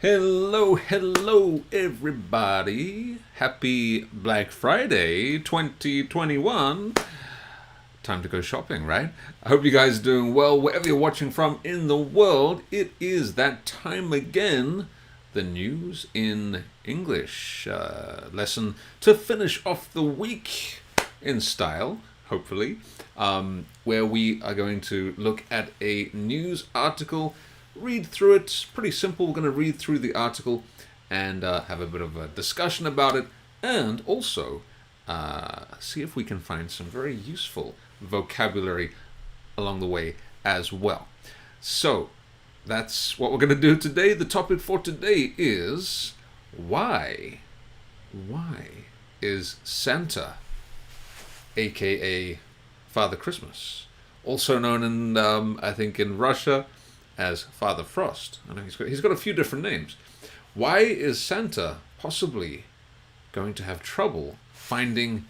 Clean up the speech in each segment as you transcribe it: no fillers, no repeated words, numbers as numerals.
Hello, everybody. Happy Black Friday 2021. Time to go shopping, right? I hope you guys are doing well wherever you're watching from in the world. It is that time again. The news in English lesson to finish off the week in style, hopefully, where we are going to look at a news article, read through it. Pretty simple. We're going to read through the article and have a bit of a discussion about it, and also see if we can find some very useful vocabulary along the way as well. So that's what we're going to do today. The topic for today is why is Santa, aka Father Christmas, also known in I think in Russia as Father Frost. I know he's got a few different names. Why is Santa possibly going to have trouble finding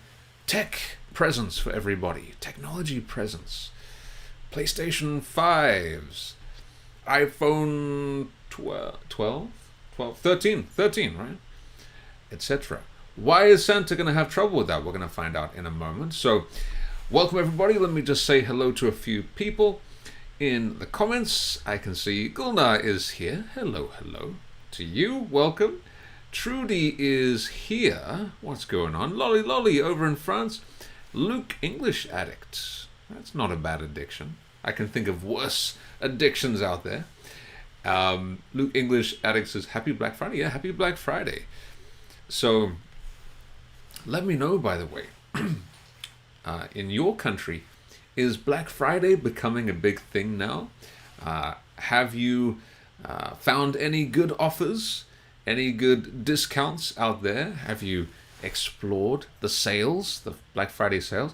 tech presents for everybody? Technology presents. PlayStation 5s. iPhone 13, right? Etc. Why is Santa going to have trouble with that? We're going to find out in a moment. So, welcome everybody. Let me just say hello to a few people. In the comments, I can see Gulnar is here. Hello to you. Welcome. Trudy is here. What's going on? Lolly over in France. Luke English Addict. That's not a bad addiction. I can think of worse addictions out there. Luke English Addict says, Happy Black Friday. Yeah, Happy Black Friday. So, let me know, by the way, in your country, is Black Friday becoming a big thing now? Have you found any good offers, any good discounts out there? Have you explored the sales, the Black Friday sales?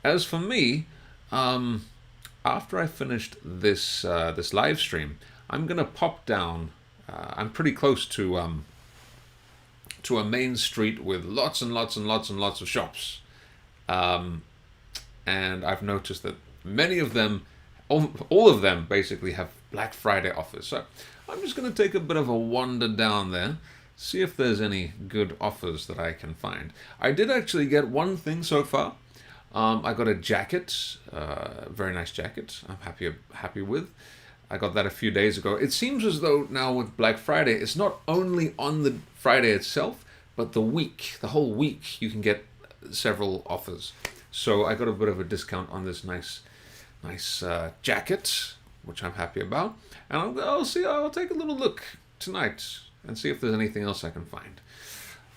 As for me, after I finished this live stream, I'm gonna pop down. I'm pretty close to a main street with lots and lots of shops. And I've noticed that many of them, all of them basically have Black Friday offers. So I'm just going to take a bit of a wander down there, see if there's any good offers that I can find. I did actually get one thing so far. I got a jacket, very nice jacket. I'm happy with. I got that a few days ago. It seems as though now with Black Friday, it's not only on the Friday itself, but the whole week, you can get several offers. So I got a bit of a discount on this nice jacket, which I'm happy about. And I'll take a little look tonight and see if there's anything else I can find.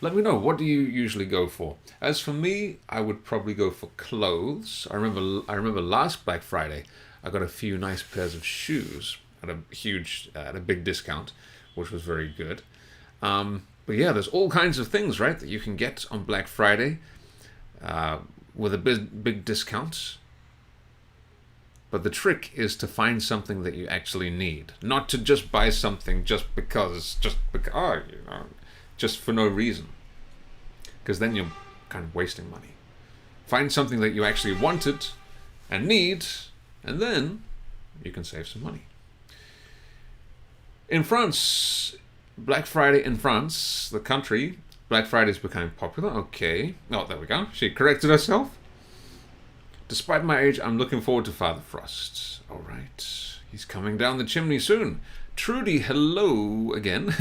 Let me know, what do you usually go for? As for me, I would probably go for clothes. I remember last Black Friday, I got a few nice pairs of shoes at a big discount, which was very good. But yeah, there's all kinds of things, right, that you can get on Black Friday. With a big discount. But the trick is to find something that you actually need, not to just buy something just for no reason, because then you're kind of wasting money. Find something that you actually wanted and need, and then you can save some money. In France, Black Friday in France, the country, Black Friday is becoming popular. Okay. Oh, there we go. She corrected herself. Despite my age, I'm looking forward to Father Frost. All right. He's coming down the chimney soon. Trudy, hello again.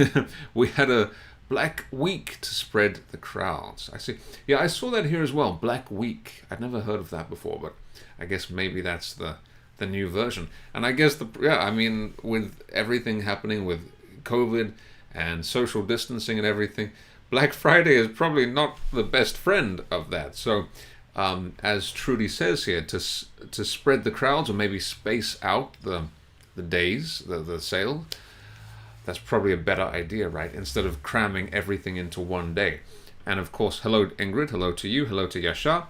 We had a Black Week to spread the crowds. I see. Yeah, I saw that here as well. Black Week. I'd never heard of that before, but I guess maybe that's the new version. And I guess with everything happening with COVID and social distancing and everything, Black Friday is probably not the best friend of that. So, as Trudy says here, to spread the crowds or maybe space out the days, the sale, that's probably a better idea, right? Instead of cramming everything into one day. And of course, hello Ingrid, hello to you, hello to Yasha.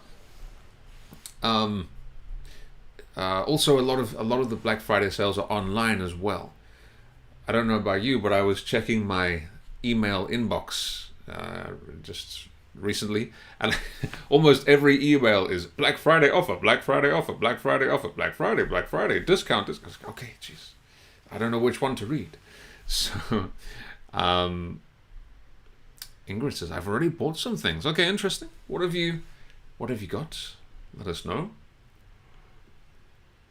Also, a lot of the Black Friday sales are online as well. I don't know about you, but I was checking my email inbox just recently, and almost every email is Black Friday offer, Black Friday offer, Black Friday offer, Black Friday discount. Okay, jeez, I don't know which one to read. So Ingrid says, I've already bought some things. Okay, interesting. What have you got? Let us know.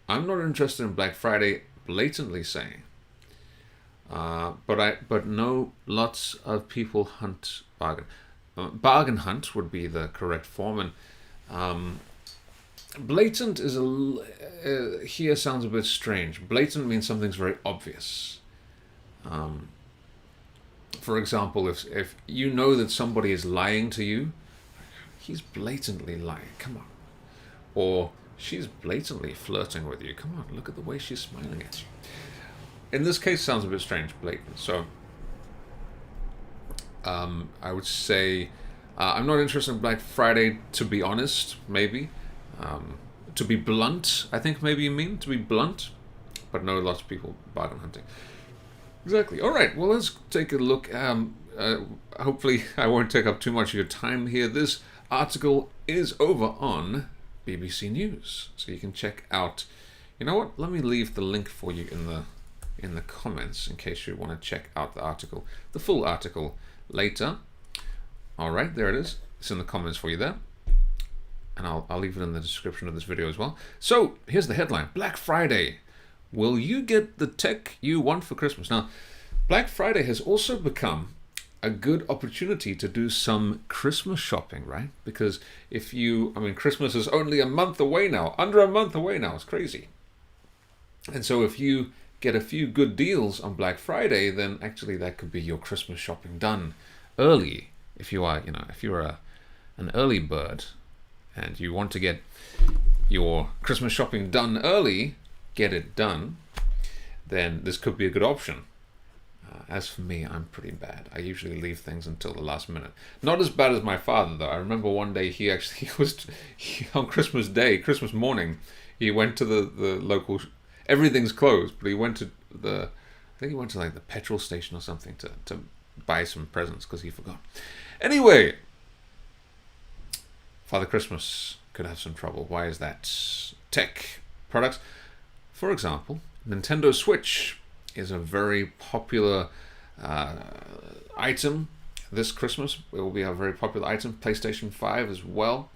I'm not interested in Black Friday, blatantly saying. But no, lots of people hunt bargain. Bargain hunt would be the correct form, and blatant is here sounds a bit strange. Blatant means something's very obvious. For example, if you know that somebody is lying to you, he's blatantly lying. Come on, or she's blatantly flirting with you. Come on, look at the way she's smiling at you. In this case, sounds a bit strange, blatant. So, I would say I'm not interested in Black Friday, to be honest, maybe. To be blunt, I think maybe you mean, to be blunt. But no, lots of people bargain hunting. Exactly. All right, well, let's take a look. Hopefully, I won't take up too much of your time here. This article is over on BBC News, so you can check out. You know what? Let me leave the link for you in the comments in case you want to check out the article, the full article later. All right, there it is. It's in the comments for you there, and I'll leave it in the description of this video as well. So here's the headline: Black Friday. Will you get the tech you want for Christmas? Now, Black Friday has also become a good opportunity to do some Christmas shopping, right? Because Christmas is only a month away now, under a month away now. It's crazy. And so if you get a few good deals on Black Friday, then actually that could be your Christmas shopping done early. If you're an early bird and you want to get your Christmas shopping done early, get it done, then this could be a good option. As for me, I'm pretty bad. I usually leave things until the last minute. Not as bad as my father, though. I remember one day he on Christmas Day, Christmas morning, he went to the local. Everything's closed, but he went to the petrol station or something to buy some presents because he forgot. Anyway, Father Christmas could have some trouble. Why is that? Tech products. For example, Nintendo Switch is a very popular item this Christmas. It will be a very popular item. PlayStation 5 as well.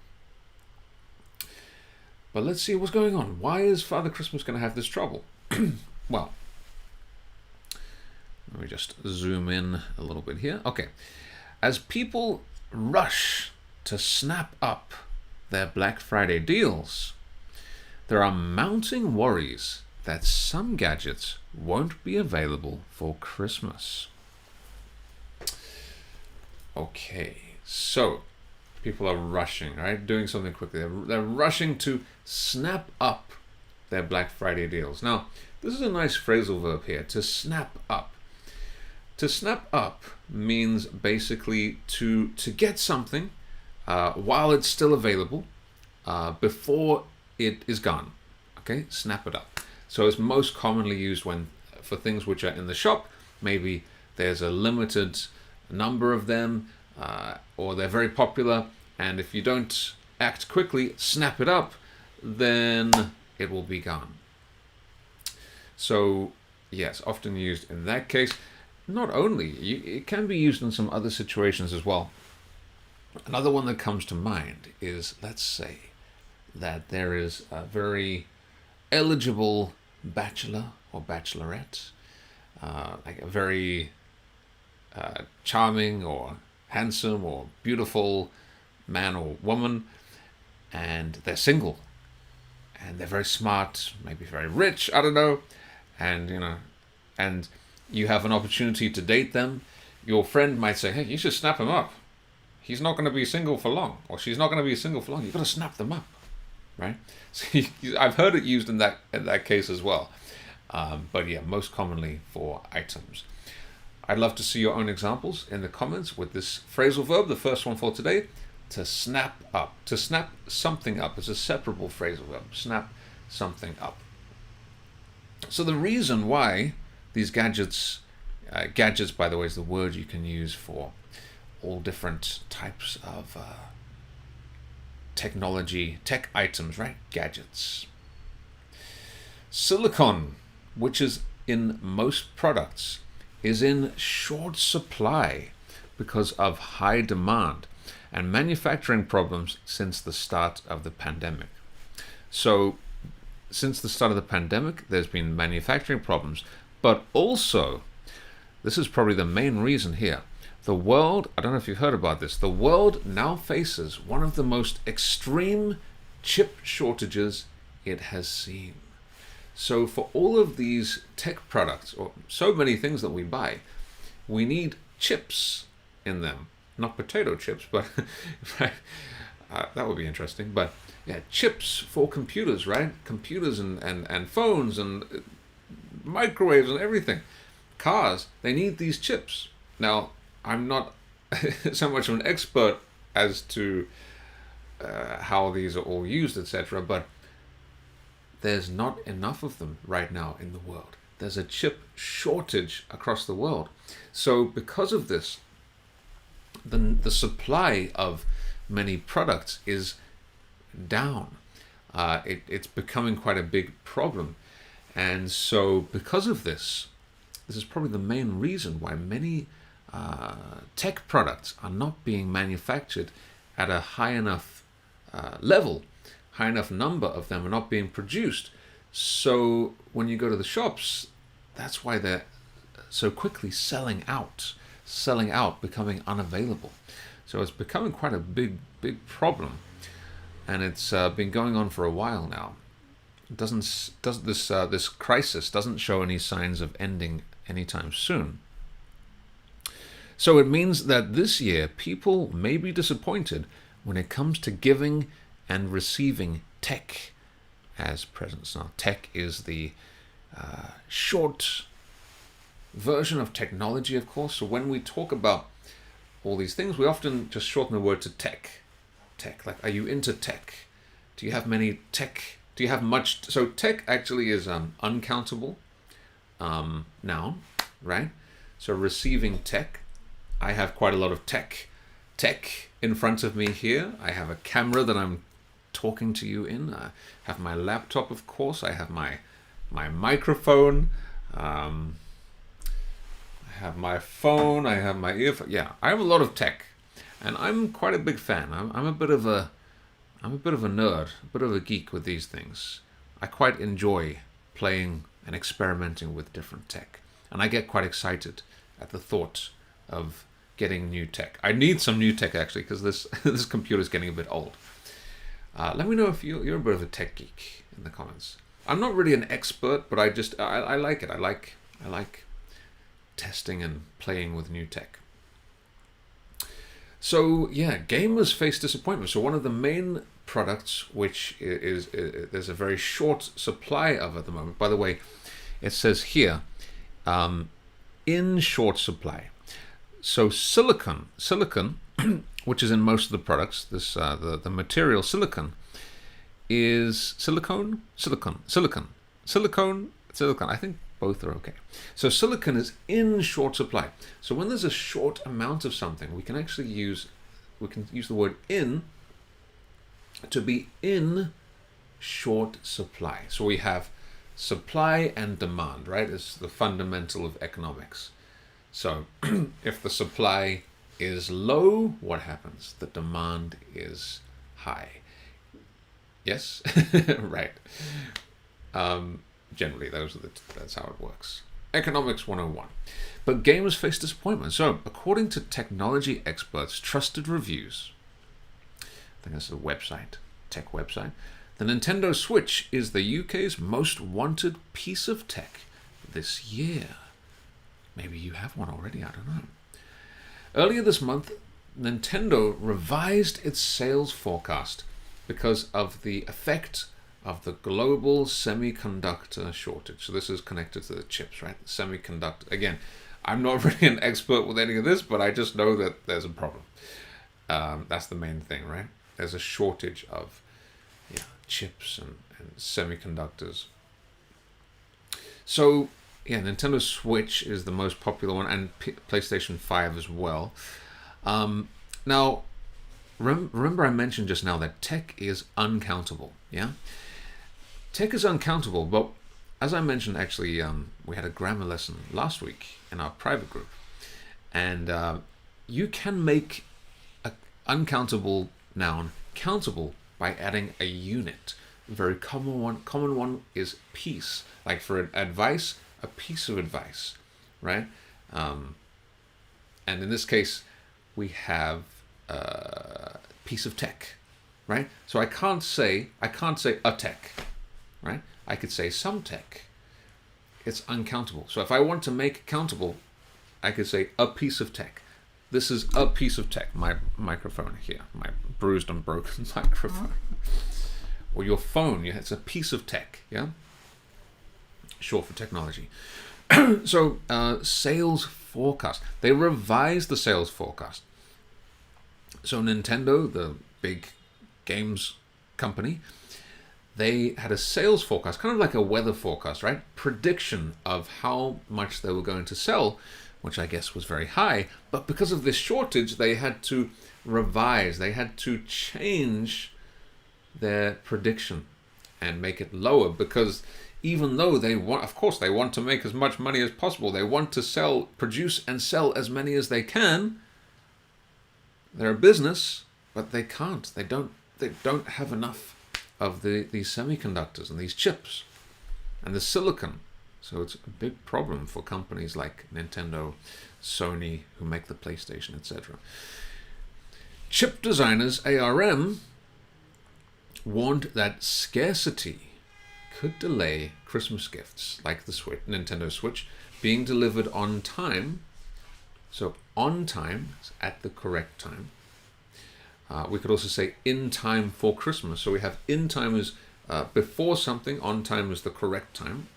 But let's see what's going on. Why is Father Christmas going to have this trouble? Well, let me just zoom in a little bit here. Okay. As people rush to snap up their Black Friday deals, there are mounting worries that some gadgets won't be available for Christmas. Okay, so people are rushing, right? Doing something quickly. They're rushing to snap up their Black Friday deals. Now, this is a nice phrasal verb here, to snap up. To snap up means basically to get something while it's still available, before it is gone. Okay, snap it up. So it's most commonly used for things which are in the shop. Maybe there's a limited number of them, or they're very popular, and if you don't act quickly, snap it up, then it will be gone. So yes, often used in that case. Not only, it can be used in some other situations as well. Another one that comes to mind is, let's say that there is a very eligible bachelor or bachelorette, like a very charming or handsome or beautiful man or woman, and they're single, and they're very smart, maybe very rich, I don't know, and you have an opportunity to date them. Your friend might say, hey, you should snap him up. He's not going to be single for long, or she's not going to be single for long. You've got to snap them up, right? So I've heard it used in that case as well. But yeah, most commonly for items. I'd love to see your own examples in the comments with this phrasal verb. The first one for today, to snap up. To snap something up is a separable phrasal verb. Snap something up. So the reason why these gadgets, by the way, is the word you can use for all different types of technology, tech items, right? Gadgets. Silicon, which is in most products, is in short supply because of high demand and manufacturing problems since the start of the pandemic. So, since the start of the pandemic, there's been manufacturing problems, but also, this is probably the main reason here. The world, I don't know if you've heard about this, the world now faces one of the most extreme chip shortages it has seen. So for all of these tech products, or so many things that we buy, we need chips in them. Not potato chips, but right? That would be interesting. But yeah, chips for computers, right? Computers and phones and microwaves and everything. Cars, they need these chips. Now, I'm not so much of an expert as to how these are all used, etc., but there's not enough of them right now in the world. There's a chip shortage across the world. So because of this, the supply of many products is down. It's becoming quite a big problem. And so because of this is probably the main reason why many tech products are not being manufactured at a high enough level. High enough number of them are not being produced. So when you go to the shops, that's why they're so quickly selling out, becoming unavailable. So it's becoming quite a big problem, and it's been going on for a while now. This crisis doesn't show any signs of ending anytime soon. So it means that this year people may be disappointed when it comes to giving and receiving tech as presents. Now, tech is the short version of technology, of course. So when we talk about all these things, we often just shorten the word to tech. Tech, like, are you into tech? Do you have many tech? Do you have much? So tech actually is uncountable noun, right? So receiving tech, I have quite a lot of tech in front of me here. I have a camera that I'm talking to you in. I have my laptop, of course. I have my microphone. I have my phone. I have my earphone. Yeah, I have a lot of tech, and I'm quite a big fan. I'm a bit of a nerd, a bit of a geek with these things. I quite enjoy playing and experimenting with different tech, and I get quite excited at the thought of getting new tech. I need some new tech actually, because this computer is getting a bit old. Let me know if you're a bit of a tech geek in the comments. I'm not really an expert, but I like it. I like testing and playing with new tech. So yeah, gamers face disappointment. So one of the main products, which is there's a very short supply of at the moment. By the way, it says here, in short supply. So silicon, which is in most of the products, this the material silicon is silicone. I think both are okay. So silicon is in short supply. So when there's a short amount of something, we can actually use the word in to be in short supply. So we have supply and demand, right? It's the fundamental of economics. So if the supply is low, what happens? The demand is high. Yes? Right. Generally, that's how it works. Economics 101. But gamers face disappointment. So, according to technology experts' trusted reviews, I think that's a website, tech website, the Nintendo Switch is the UK's most wanted piece of tech this year. Maybe you have one already, I don't know. Earlier this month, Nintendo revised its sales forecast because of the effect of the global semiconductor shortage. So this is connected to the chips, right? Semiconductor. Again, I'm not really an expert with any of this, but I just know that there's a problem. That's the main thing, right? There's a shortage of chips and semiconductors. So yeah, Nintendo Switch is the most popular one, and PlayStation 5 as well. Now, remember I mentioned just now that tech is uncountable, yeah? Tech is uncountable, but as I mentioned, actually, we had a grammar lesson last week in our private group, and you can make an uncountable noun countable by adding a unit. A very common one is piece. Like for advice, a piece of advice, right? And in this case, we have a piece of tech, right? So I can't say a tech, right? I could say some tech. It's uncountable. So if I want to make countable, I could say a piece of tech. This is a piece of tech. My microphone here, my bruised and broken microphone. Or your phone, it's a piece of tech, yeah? Short for technology. So, sales forecast. They revised the sales forecast. So Nintendo, the big games company, they had a sales forecast, kind of like a weather forecast, right? Prediction of how much they were going to sell, which I guess was very high. But because of this shortage, they had to revise. They had to change their prediction and make it lower, because even though they want, of course, they want to make as much money as possible. They want to produce and sell as many as they can. They're a business, but they can't. They don't have enough of these semiconductors and these chips and the silicon. So it's a big problem for companies like Nintendo, Sony, who make the PlayStation, etc. Chip designers, ARM, warned that scarcity could delay Christmas gifts like the Nintendo Switch being delivered on time. So on time, at the correct time. We could also say in time for Christmas. So we have in time is before something, on time is the correct time.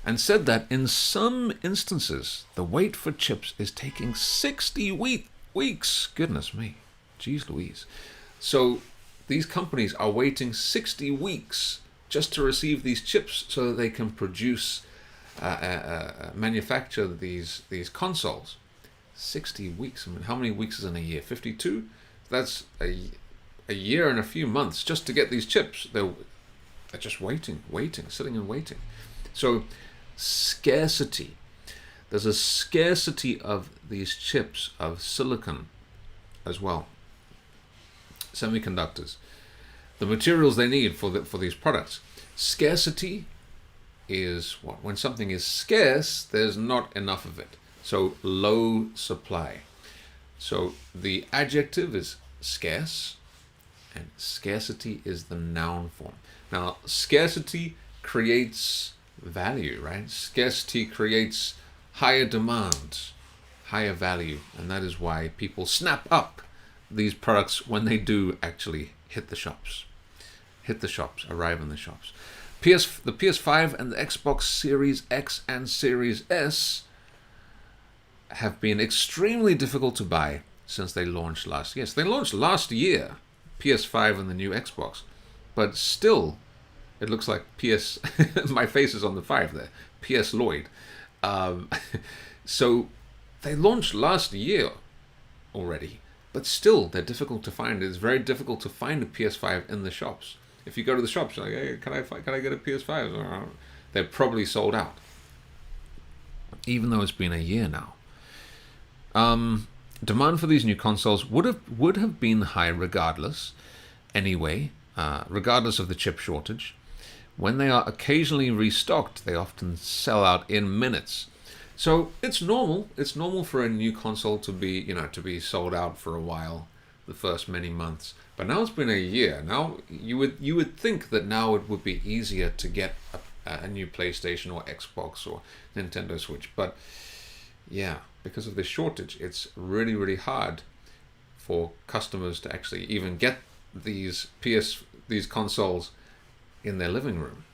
And said that in some instances, the wait for chips is taking 60 weeks. Goodness me. Jeez Louise. So these companies are waiting 60 weeks just to receive these chips so that they can produce, manufacture these consoles. 60 weeks. I mean, how many weeks is in a year? 52? That's a year and a few months just to get these chips. They're just waiting, sitting and waiting. So scarcity. There's a scarcity of these chips, of silicon as well. Semiconductors. The materials they need for these products. Scarcity is what? When something is scarce, there's not enough of it. So low supply. So the adjective is scarce, and scarcity is the noun form. Now, scarcity creates value, right? Scarcity creates higher demand, higher value, and that is why people snap up these products when they do actually hit the shops, arrive in the shops. The PS5 and the Xbox Series X and Series S have been extremely difficult to buy since they launched last year. So they launched last year, PS5 and the new Xbox, but still, it looks like PS. My face is on the 5 there. PS Lloyd. So they launched last year already, but still they're difficult to find. It's very difficult to find a PS5 in the shops. If you go to the shops, like, hey, can I get a PS5? They're probably sold out, even though it's been a year now. Demand for these new consoles would have been high regardless, anyway, regardless of the chip shortage. When they are occasionally restocked, they often sell out in minutes. So it's normal. It's normal for a new console to be sold out for a while, the first many months. But now it's been a year. Now you would think that now it would be easier to get a new PlayStation or Xbox or Nintendo Switch. But yeah, because of this shortage, it's really, really hard for customers to actually even get these consoles in their living room.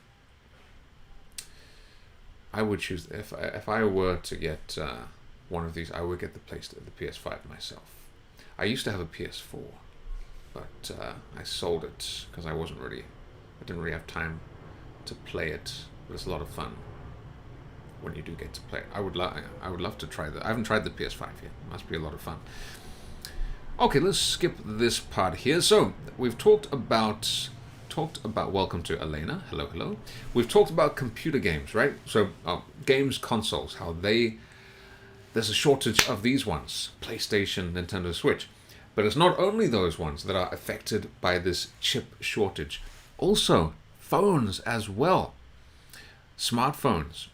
I would choose, if I were to get one of these, I would get the PS5 myself. I used to have a PS4, but I sold it because I didn't really have time to play it. But it's a lot of fun when you do get to play it. I would love to try that. I haven't tried the PS5 yet. It must be a lot of fun. Okay, let's skip this part here. So we've talked about talked about, welcome to Elena, hello, hello. We've talked about computer games, right? So games consoles, how there's a shortage of these ones, PlayStation, Nintendo Switch. But it's not only those ones that are affected by this chip shortage. Also, phones as well. Smartphones,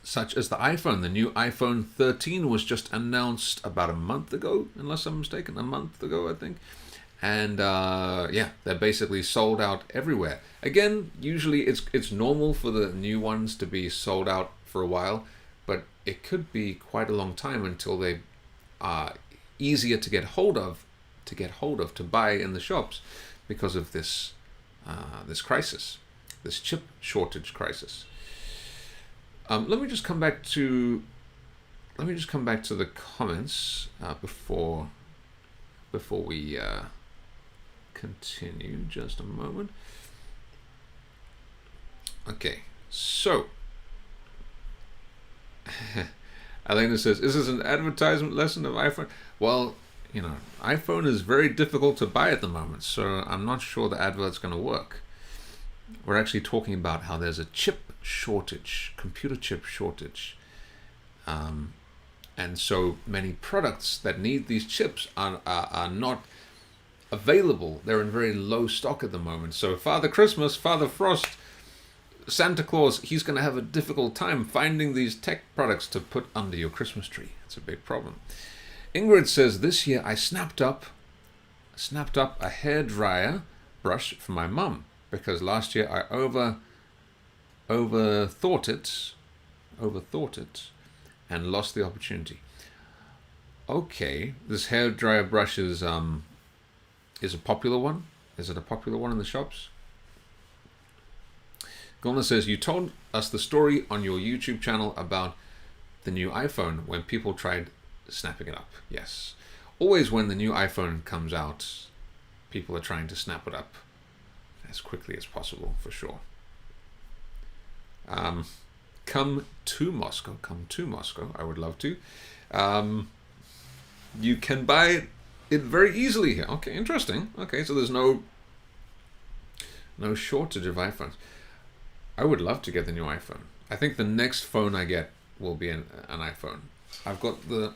such as the iPhone. The new iPhone 13 was just announced about a month ago, unless I'm mistaken, a month ago, I think. And yeah, they're basically sold out everywhere. Again, usually it's normal for the new ones to be sold out for a while, but it could be quite a long time until they are easier to get hold of, to buy in the shops, because of this this crisis, this chip shortage crisis. Let me just come back to the comments before we continue. Just a moment. Okay, so Elena says, "Is this an advertisement lesson of iPhone?" Well, you know, iPhone is very difficult to buy at the moment, so I'm not sure the advert's going to work. We're actually talking about how there's a chip shortage, computer chip shortage. And so many products that need these chips are not available. They're in very low stock at the moment. So Father Christmas, Father Frost, Santa Claus, he's going to have a difficult time finding these tech products to put under your Christmas tree. It's a big problem. Ingrid says, this year I snapped up a hairdryer brush for my mum, because last year I overthought it and lost the opportunity. Okay, this hairdryer brush is a popular one. Is it a popular one in the shops? Gona says, you told us the story on your YouTube channel about the new iPhone when people tried snapping it up. Yes. Always when the new iPhone comes out, people are trying to snap it up as quickly as possible, for sure. Come to Moscow. I would love to. You can buy it very easily here. Okay, interesting. Okay, so there's no shortage of iPhones. I would love to get the new iPhone. I think the next phone I get will be an iPhone. I've got the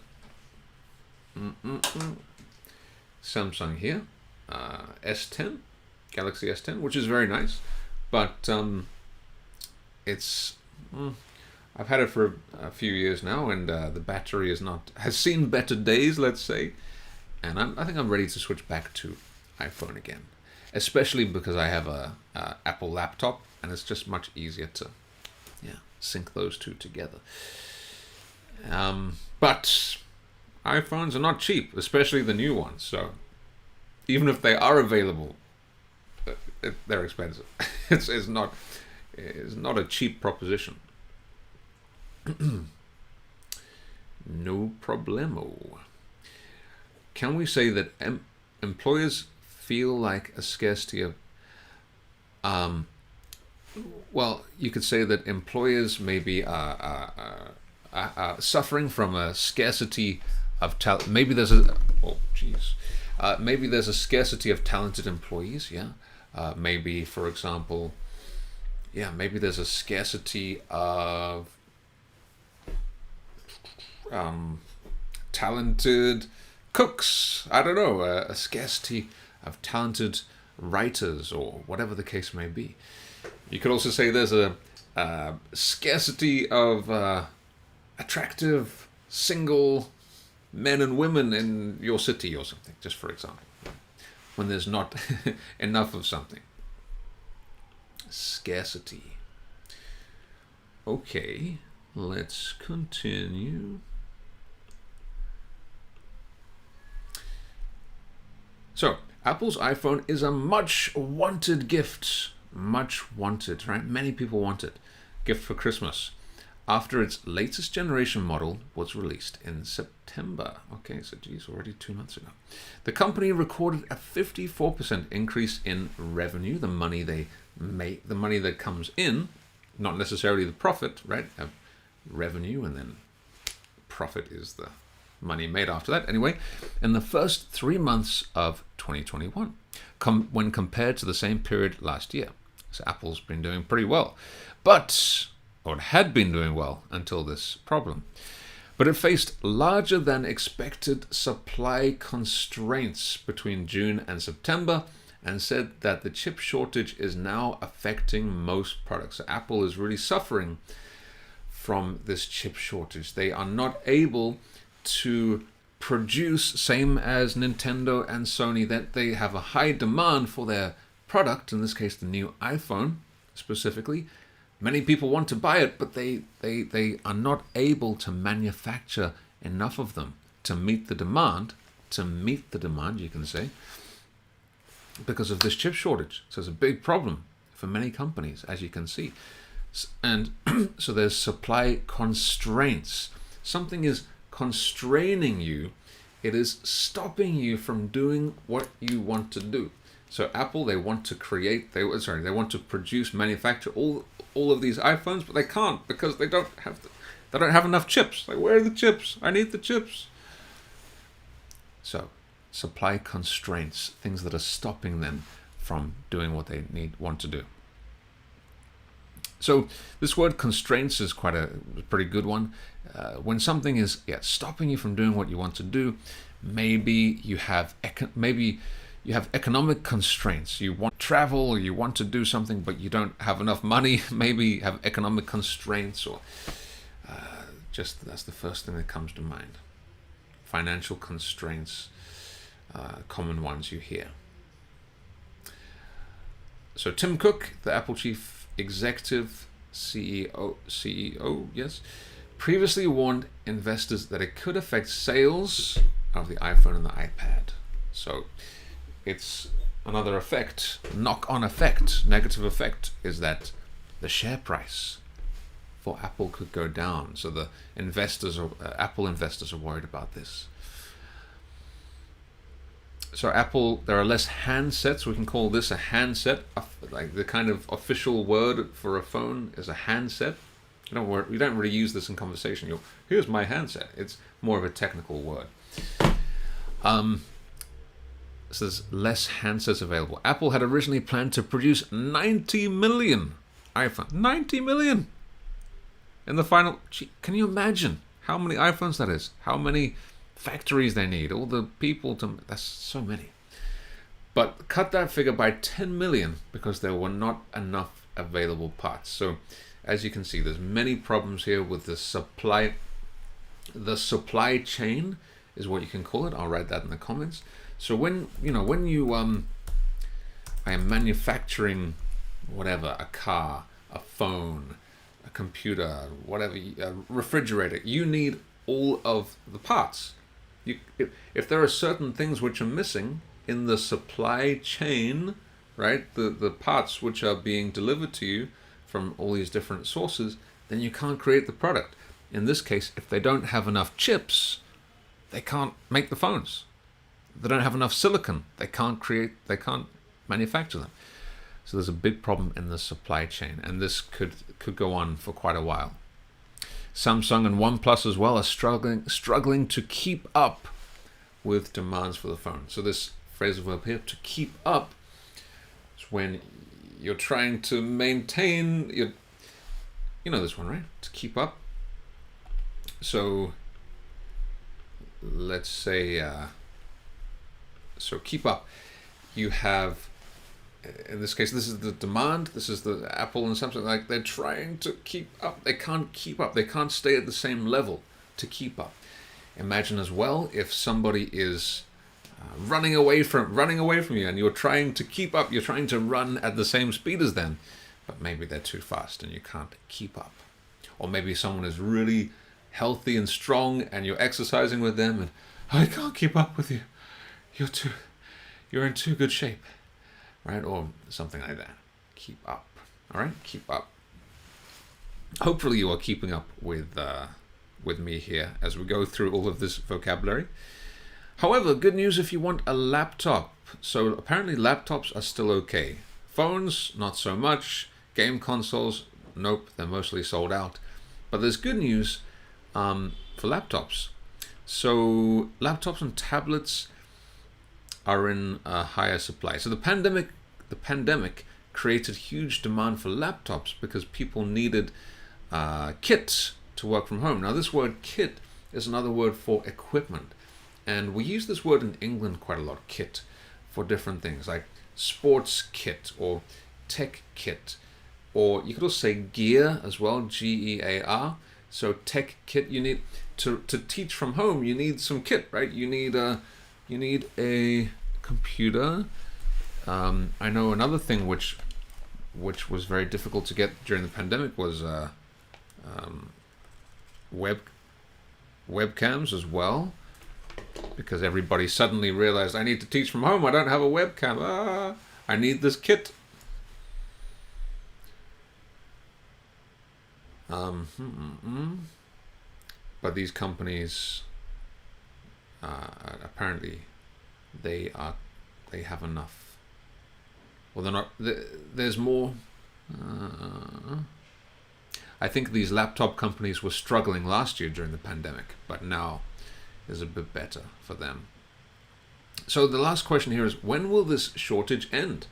Samsung here, S10, Galaxy S10, which is very nice, but it's I've had it for a few years now, and the battery has seen better days, let's say, and I think I'm ready to switch back to iPhone again, especially because I have a Apple laptop, and it's just much easier to sync those two together. But iPhones are not cheap, especially the new ones. So even if they are available, they're expensive. It's not a cheap proposition. No problemo. Can we say that employers feel like a scarcity of well, you could say that employers maybe are suffering from a scarcity of talent. Maybe there's a maybe there's a scarcity of talented employees. Yeah, maybe, for example, maybe there's a scarcity of talented cooks. I don't know, a scarcity of talented writers, or whatever the case may be. You could also say there's a scarcity of attractive single men and women in your city or something, just for example, when there's not enough of something. Scarcity. Okay, let's continue. So, Apple's iPhone is a much wanted gift. Much wanted, right? Many people want it. Gift for Christmas. After its latest generation model was released in September. Okay, so geez, already 2 months ago. The company recorded a 54% increase in revenue, the money they make, the money that comes in, not necessarily the profit, right? Revenue, and then profit is money made after that. Anyway, in the first 3 months of 2021, when compared to the same period last year. So Apple's been doing pretty well. But, or it had been doing well until this problem. But it faced larger than expected supply constraints between June and September, and said that the chip shortage is now affecting most products. So Apple is really suffering from this chip shortage. They are not able to produce, same as Nintendo and Sony, that they have a high demand for their product, in this case the new iPhone specifically. Many people want to buy it, but they are not able to manufacture enough of them to meet the demand, you can say, because of this chip shortage. So it's a big problem for many companies, as you can see. And so there's supply constraints. Something is constraining you. It is stopping you from doing what you want to do. So Apple, they want to want to produce, manufacture all of these iPhones, but they can't because they don't have enough chips. Like, where are the chips? I need the chips. So supply constraints, things that are stopping them from doing what they want to do. So this word constraints is quite a pretty good one. When something is stopping you from doing what you want to do, maybe you have economic constraints. You want to travel, or you want to do something, but you don't have enough money. Maybe you have economic constraints, or that's the first thing that comes to mind. Financial constraints, common ones you hear. So Tim Cook, the Apple chief executive, CEO, yes, previously warned investors that it could affect sales of the iPhone and the iPad. So it's another effect, knock-on effect, negative effect, is that the share price for Apple could go down. So the Apple investors are worried about this. So Apple, there are less handsets. We can call this a handset. Like the kind of official word for a phone is a handset. You don't really use this in conversation. Here's my handset. It's more of a technical word. So there's less handsets available. Apple had originally planned to produce 90 million iPhones. 90 million! In the final... Can you imagine how many iPhones that is? How many factories they need? All the people to... That's so many. But cut that figure by 10 million because there were not enough available parts. So as you can see, there's many problems here with the supply. The supply chain is what you can call it. I'll write that in the comments. So when you I am manufacturing whatever, a car, a phone, a computer, whatever, a refrigerator, you need all of the parts. If there are certain things which are missing in the supply chain, right, the parts which are being delivered to you from all these different sources, then you can't create the product. In this case, if they don't have enough chips, they can't make the phones. They don't have enough silicon. They can't manufacture them. So there's a big problem in the supply chain, and this could go on for quite a while. Samsung and OnePlus as well are struggling to keep up with demands for the phone. So this phrasal verb here, to keep up, is when you're trying to maintain you know this one, right? To keep up. So let's say so keep up. You have, in this case, this is the demand. This is the Apple and Samsung. Like, they're trying to keep up. They can't keep up. They can't stay at the same level to keep up. Imagine as well if somebody is running away from you, and you're trying to keep up. You're trying to run at the same speed as them, but maybe they're too fast and you can't keep up. Or maybe someone is really healthy and strong, and you're exercising with them, and I can't keep up with you. You're in too good shape, right? Or something like that. Keep up. All right, keep up. Hopefully you are keeping up with me here as we go through all of this vocabulary. However, good news if you want a laptop. So apparently laptops are still okay. Phones, not so much. Game consoles, nope, they're mostly sold out. But there's good news for laptops. So laptops and tablets are in a higher supply. So the pandemic created huge demand for laptops because people needed kits to work from home. Now this word kit is another word for equipment, and we use this word in England quite a lot, kit, for different things like sports kit or tech kit, or you could also say gear as well, Gear. So tech kit, you need to teach from home, you need some kit, right? You need a computer. I know another thing which was very difficult to get during the pandemic was webcams as well, because everybody suddenly realized, I need to teach from home, I don't have a webcam, I need this kit. But these companies apparently they have enough. Well, they're not. There's more. I think these laptop companies were struggling last year during the pandemic, but now is a bit better for them. So the last question here is, when will this shortage end?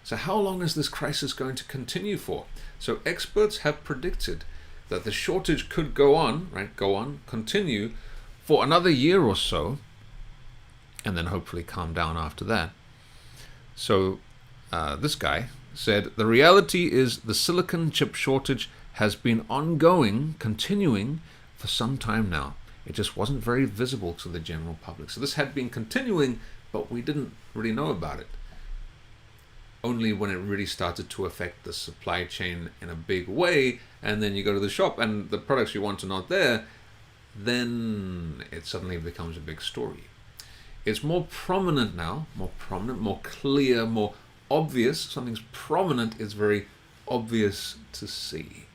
So how long is this crisis going to continue for? So experts have predicted that the shortage could continue for another year or so, and then hopefully calm down after that. So this guy said, the reality is the silicon chip shortage has been continuing for some time now. It just wasn't very visible to the general public. So this had been continuing, but we didn't really know about it. Only when it really started to affect the supply chain in a big way, and then you go to the shop and the products you want are not there, then it suddenly becomes a big story. It's more prominent now, more clear, more obvious. Something's prominent is very obvious to see.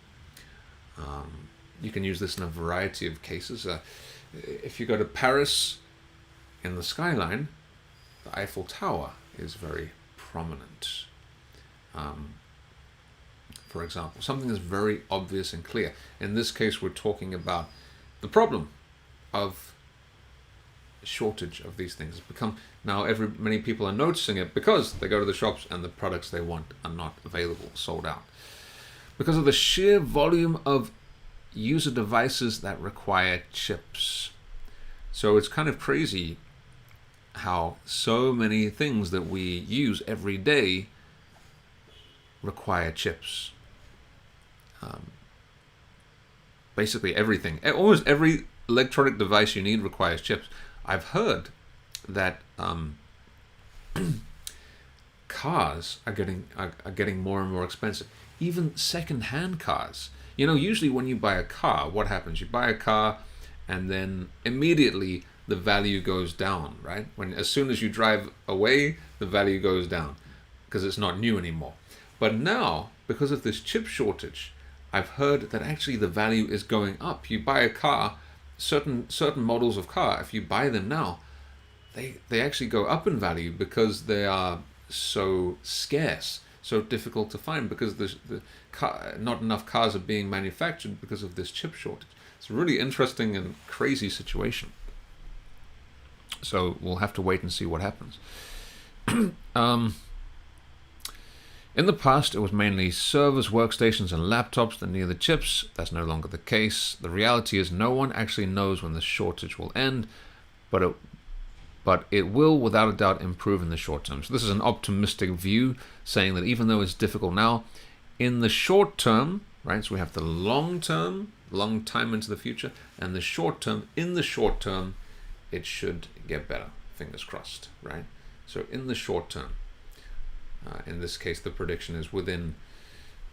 You can use this in a variety of cases. If you go to Paris, in the skyline, the Eiffel Tower is very prominent. For example, something that's very obvious and clear. In this case, we're talking about the problem of shortage of these things. It's become now many people are noticing it because they go to the shops and the products they want are not available, sold out, because of the sheer volume of user devices that require chips. So it's kind of crazy how so many things that we use every day require chips. Basically everything, almost every electronic device you need requires chips. I've heard that cars are getting more and more expensive. Even second-hand cars. You know, usually when you buy a car, what happens? You buy a car, and then immediately the value goes down, right? As soon as you drive away, the value goes down because it's not new anymore. But now, because of this chip shortage, I've heard that actually the value is going up. You buy a car, certain models of car, if you buy them now, they actually go up in value because they are so scarce, so difficult to find, because not enough cars are being manufactured because of this chip shortage. It's a really interesting and crazy situation. So we'll have to wait and see what happens. In the past, it was mainly servers, workstations, and laptops that needed the chips. That's no longer the case. The reality is no one actually knows when the shortage will end, but it will without a doubt improve in the short term. So this is an optimistic view, saying that even though it's difficult now, in the short term, right? So we have the long term, long time into the future, and the short term. In the short term, it should get better. Fingers crossed, right? So in the short term, in this case, the prediction is within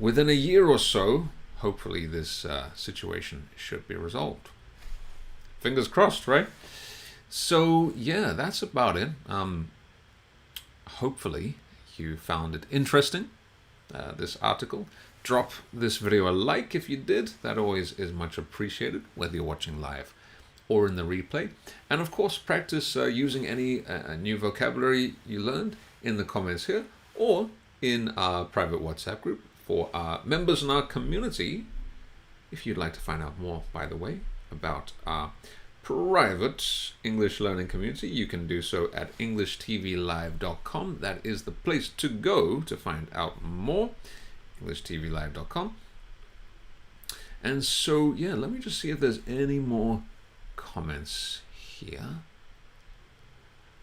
a year or so, hopefully this situation should be resolved. Fingers crossed, right? So yeah, that's about it. Hopefully you found it interesting, this article. Drop this video a like if you did. That always is much appreciated, whether you're watching live or in the replay. And of course, practice using any new vocabulary you learned in the comments here, or in our private WhatsApp group for our members in our community. If you'd like to find out more, by the way, about our private English learning community, you can do so at EnglishTVLive.com. That is the place to go to find out more. EnglishTVLive.com. And so, yeah, let me just see if there's any more comments here.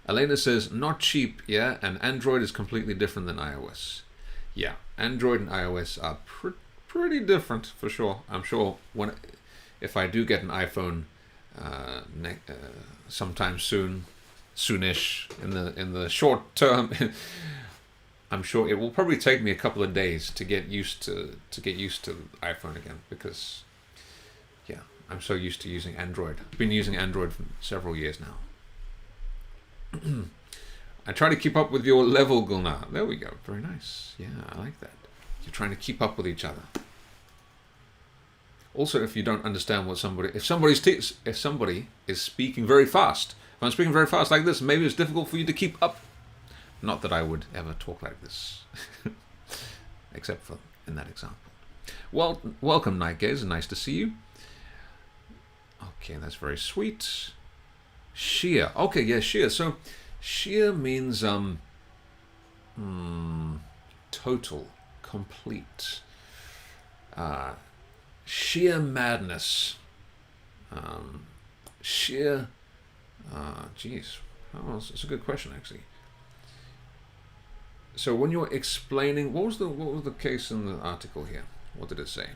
Elena says, not cheap, yeah, and Android is completely different than iOS. Yeah, Android and iOS are pretty different for sure. I'm sure if I do get an iPhone sometime soonish in the short term, I'm sure it will probably take me a couple of days to get used to iPhone again, because yeah, I'm so used to using Android. I've been using Android for several years now. I try to keep up with your level, Gulnar. There we go. Very nice. Yeah, I like that. You're trying to keep up with each other. Also, if you don't understand what if somebody is speaking very fast, if I'm speaking very fast like this, maybe it's difficult for you to keep up. Not that I would ever talk like this, except for in that example. Well, welcome, Night Gazer. Nice to see you. Okay, that's very sweet. Sheer. Okay, yeah, sheer. So, sheer means total, complete, sheer madness, sheer. Geez, it's a good question actually. So when you're explaining, what was the case in the article here? What did it say?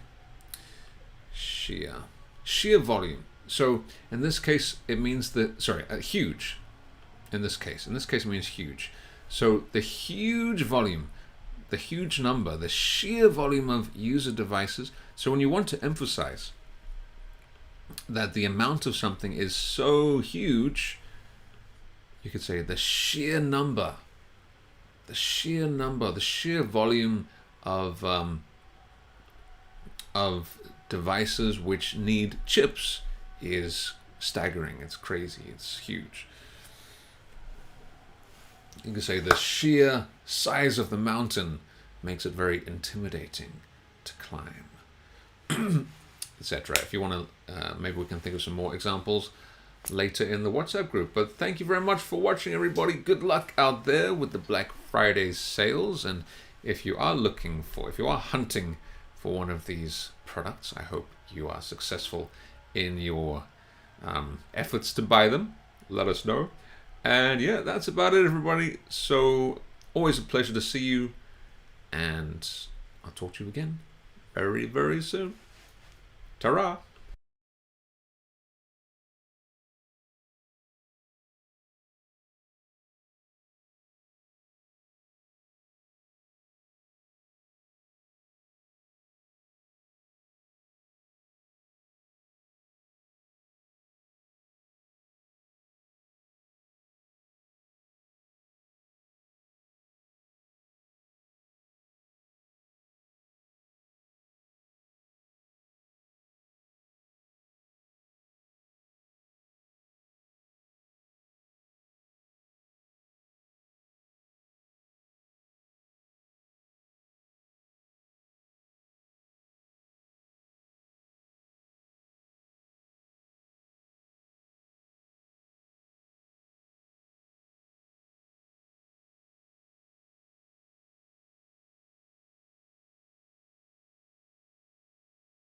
Sheer volume. So in this case, it means huge. In this case, it means huge. So the huge volume, the huge number, the sheer volume of user devices. So when you want to emphasize that the amount of something is so huge, you could say the sheer number, the sheer volume of devices which need chips is staggering. It's crazy. It's huge. You can say the sheer size of the mountain makes it very intimidating to climb, etc. If you want to, maybe we can think of some more examples later in the WhatsApp group. But thank you very much for watching, everybody. Good luck out there with the Black Friday sales. And if you are hunting for one of these products, I hope you are successful in your efforts to buy them. Let us know. And yeah, that's about it, everybody. So always a pleasure to see you, and I'll talk to you again very, very soon. Ta-ra!